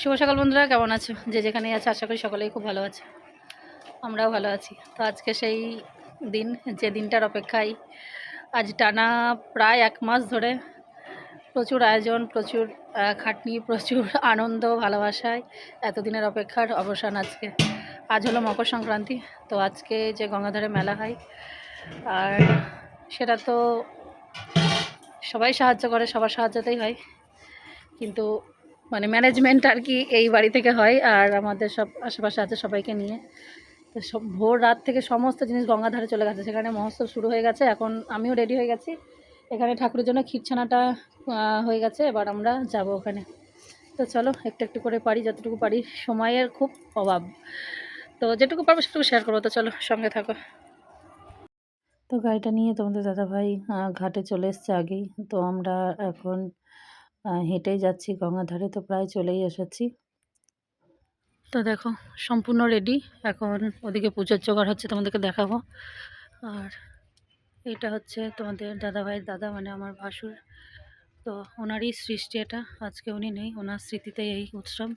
শুভ সকাল বন্ধুরা, কেমন আছো? যে যেখানেই আছে আশা করি সকলেই খুব ভালো আছে। আমরাও ভালো আছি। তো আজকে সেই দিন, যে দিনটার অপেক্ষায় আজ টানা প্রায় 1 মাস ধরে প্রচুর আয়োজন, প্রচুর খাটনি, প্রচুর আনন্দ, ভালোবাসায় এতদিনের অপেক্ষার অবসান আজকে। আজ হলো মকর সংক্রান্তি। তো আজকে যে গঙ্গাধারে মেলা হয়, আর সেটা তো সবাই সাহায্য করে, সবার সাহায্যতেই হয়, কিন্তু মানে ম্যানেজমেন্ট আর কি এই বাড়ি থেকে হয়, আর আমাদের সব আশেপাশে আছে সবাইকে নিয়ে। তো সব ভোর রাত থেকে সমস্ত জিনিস গঙ্গাধারে চলে গেছে, সেখানে মহোৎসব শুরু হয়ে গেছে। এখন আমিও রেডি হয়ে গেছি, এখানে ঠাকুরের জন্য ক্ষীরছানাটা হয়ে গেছে, এবার আমরা যাব ওখানে। তো চলো একটু একটু করে পারি, যতটুকু পারি। সময়ের খুব অভাব, তো যেটুকু পারবো সেটুকু শেয়ার করবো। তো চলো সঙ্গে থাকো। তো গাড়িটা নিয়ে তোমাদের দাদাভাই ঘাটে চলে এসছে আগেই। তো আমরা এখন হেঁটেই যাচ্ছি গঙ্গাধারে। তো প্রায় চলেই এসেছি। তো দেখো সম্পূর্ণ রেডি। এখন ওদিকে পুজোর জোগাড় হচ্ছে, তোমাদেরকে দেখাবো। আর এটা হচ্ছে তোমাদের দাদাভাইয়ের দাদা, মানে আমার ভাসুর। তো ওনারই সৃষ্টি এটা, আজকে উনি নেই, ওনার স্মৃতিতে এই উৎসব।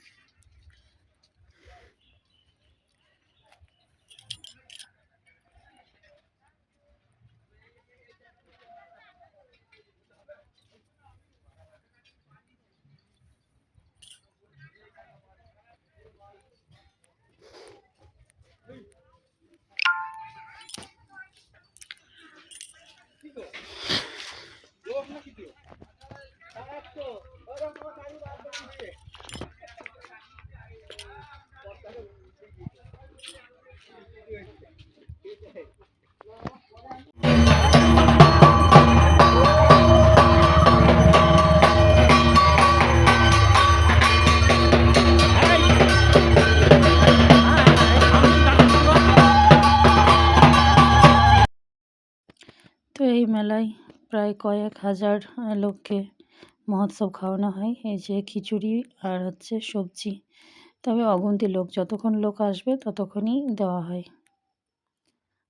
তো এই মেলায় প্রায় কয়েক হাজার লোককে মহোৎসব খাওয়ানো হয়। এই যে খিচুড়ি আর হচ্ছে সবজি, তবে অগুন্তি লোক, যতক্ষণ লোক আসবে ততক্ষণই দেওয়া হয়।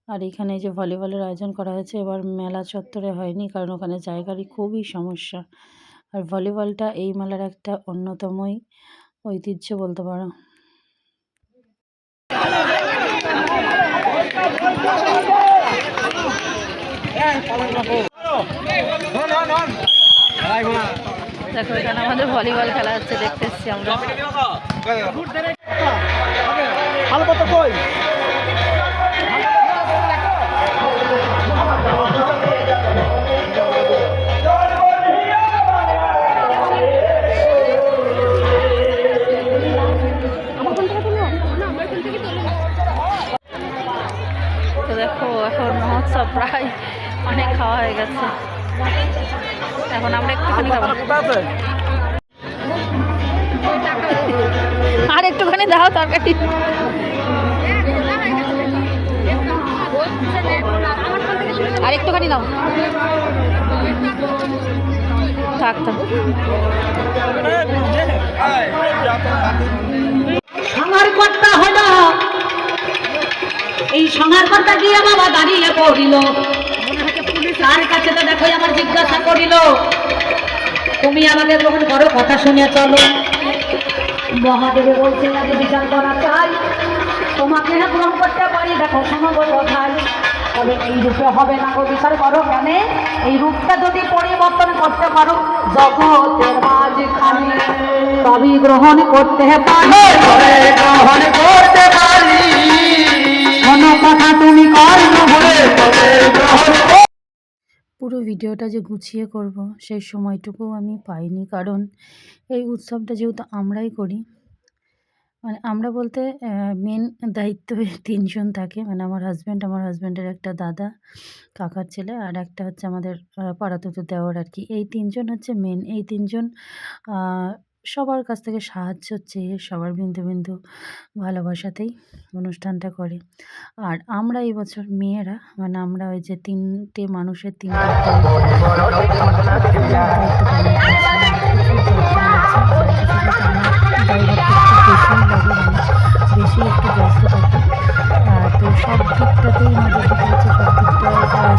আর এখানে যে ভলিবলের আয়োজন করা হয়েছে, এবার মেলা চত্বরে হয়নি, কারণ ওখানে জায়গারই খুবই সমস্যা। আর ভলিবলটা এই মেলার একটা অন্যতমই ঐতিহ্য বলতে পারো। দেখো এখানে আমাদের ভলিবল খেলা হচ্ছে, দেখতে এসছি আমরা। তো দেখো এখন মহোৎসব প্রায় অনেক খাওয়া হয়ে গেছে, এখন আমরা একটুখানি খাবো। আর একটুখানি দাও তরকারি। আর একটুখানি দাও, থাক থাক। সংহার কর্তা হলো, এই সংহার কর্তা গিয়ে বাবা দাঁড়িয়ে পড়িল, তার কাছে তো দেখো আমার জিজ্ঞাসা করিল, তুমি আমাকে গ্রহণ করো, কথা শুনে চলো। মহাদেবে বলছে আগে বিচার করা চাই, তোমাকে না গ্রহণ করতে পারি, দেখো শোনো কোথায়। তবে এই রূপে হবে না গো, বিচার করো কেন? এই রূপটা যদি পরিবর্তন করতে পারো জগতের মাঝখানে, তবেই গ্রহণ করতে পারি, গ্রহণ করতে পারি। কোনো কথা তুমি কর্ণ হয়ে গ্রহণ। পুরো ভিডিওটা যে গুছিয়ে করব সেই সময়টুকু আমি পাইনি, কারণ এই উৎসবটা যেহেতু আমরাই করি, মানে আমরা বলতে মেন দায়িত্বে 3 জন থাকে, মানে আমার হাজব্যান্ড, আমার হাজব্যান্ডের একটা দাদা, কাকার ছেলে, আর একটা হচ্ছে আমাদের পাড়াতুতো দেওর আর কি। এই 3 জন হচ্ছে মেন। এই 3 জন সবার কাছ থেকে সাহায্য চেয়ে, সবার বিন্দু বিন্দু ভালোবাসাতেই অনুষ্ঠানটা করে। আর আমরা এই বছর মেয়েরা, মানে আমরা ওই যে 3টে মানুষের 3টা বেশি একটু ব্যস্ত থাকি। তো সব দিকটাতেই নজর দিতে হচ্ছে, সব দিকটা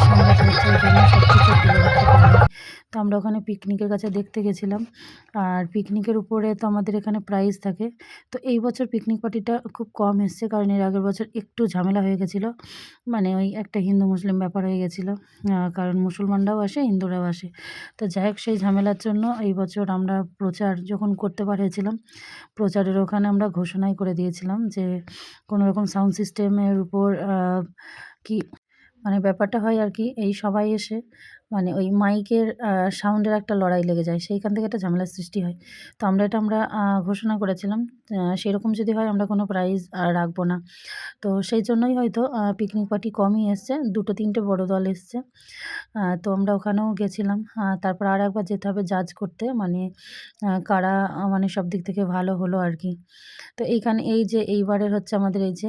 সামলাতে হচ্ছে, ওই জন্য সব কিছু তুলে ধরতে পারি। তো আমরা ওখানে পিকনিকের কাছে দেখতে গেছিলাম। আর পিকনিকের উপরে তো আমাদের এখানে প্রাইজ থাকে। তো এই বছর পিকনিক পার্টিটা খুব কম এসছে, কারণ এর আগের বছর একটু ঝামেলা হয়ে গেছিলো। মানে ওই একটা হিন্দু মুসলিম ব্যাপার হয়ে গেছিলো, কারণ মুসলমানরাও আসে, হিন্দুরাও আসে। তো যাই হোক, সেই ঝামেলার জন্য এই বছর আমরা প্রচার যখন করতে পারছিলাম, প্রচারের ওখানে আমরা ঘোষণাই করে দিয়েছিলাম যে কোনো রকম সাউন্ড সিস্টেমের উপর কি মানে ব্যাপারটা হয় আর কি, এই সবাই এসে মানে ওই মাইকের সাউন্ডের একটা লড়াই লেগে যায়, সেইখান থেকে একটা ঝামেলার সৃষ্টি হয়। তো আমরা ঘোষণা করেছিলাম সেরকম যদি হয় আমরা কোনো প্রাইজ রাখবো না। তো সেই জন্যই হয়তো পিকনিক পার্টি কমই এসছে, 2-3টে বড় দল এসছে। তো আমরা ওখানেও গেছিলাম। তারপর আরেকবার যেতে হবে জাজ করতে, মানে কারা মানে সব দিক থেকে ভালো হলো আর কি। তো এইখানে এই যে এইবারের হচ্ছে আমাদের এই যে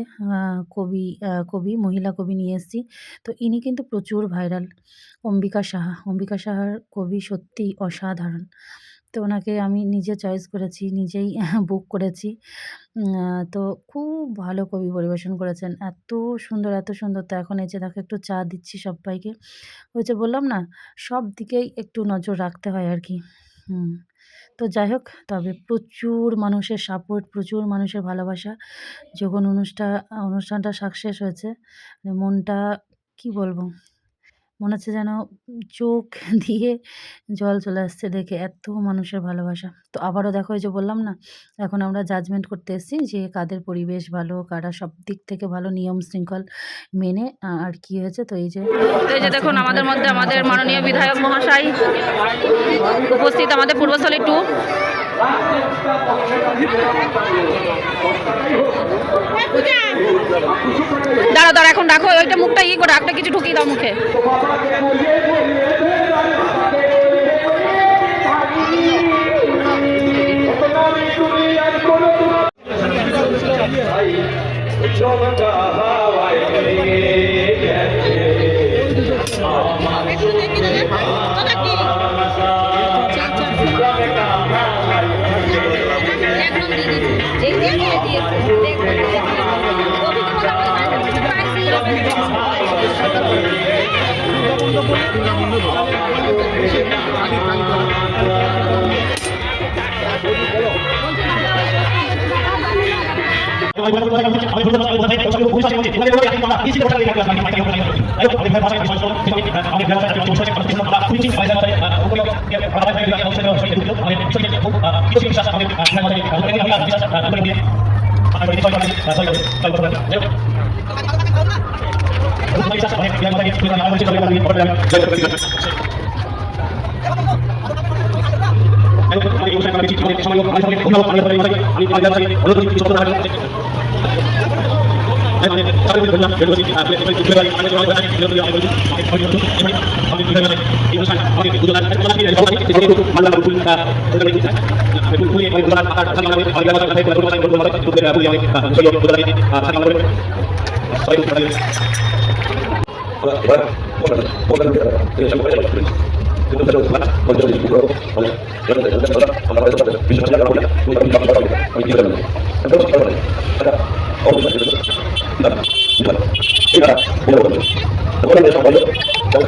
কবি মহিলা কবি নিয়ে এসেছি। তো ইনি কিন্তু প্রচুর ভাইরাল, অম্বিকা সাহা। অম্বিকা সাহার কবি সত্যিই অসাধারণ। তো ওনাকে আমি নিজে চয়েস করেছি, নিজেই বুক করেছি। তো খুব ভালো কবি পরিবেশন করেছেন। এত সুন্দর, এত সুন্দর। তো এখন এই যে দেখো একটু চা দিচ্ছি সব্বাইকে। ওই যে বললাম না, সব দিকেই একটু নজর রাখতে হয় আর কি। তো যাই হোক, তবে প্রচুর মানুষের সাপোর্ট, প্রচুর মানুষের ভালোবাসা। যখন অনুষ্ঠানটা সাকসেস হয়েছে, মানে মনটা কি বলবো? মনে হচ্ছে যেন চোখ দিয়ে জল চলে আসছে দেখে, এত মানুষের ভালোবাসা। তো আবারও দেখো, এই যে বললাম না, এখন আমরা জাজমেন্ট করতে এসেছি যে কাদের পরিবেশ ভালো, কারা সব দিক থেকে ভালো নিয়ম শৃঙ্খল মেনে আর কি হয়েছে। তো এই যে দেখুন, আমাদের মধ্যে আমাদের মাননীয় বিধায়ক মহাশয় উপস্থিত, আমাদের পূর্বস্থলী 2। দাঁড়া এখন রাখো, ওইটা মুখটা করে একটা কিছু ঢুকিয়ে দাও মুখে।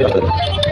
Kita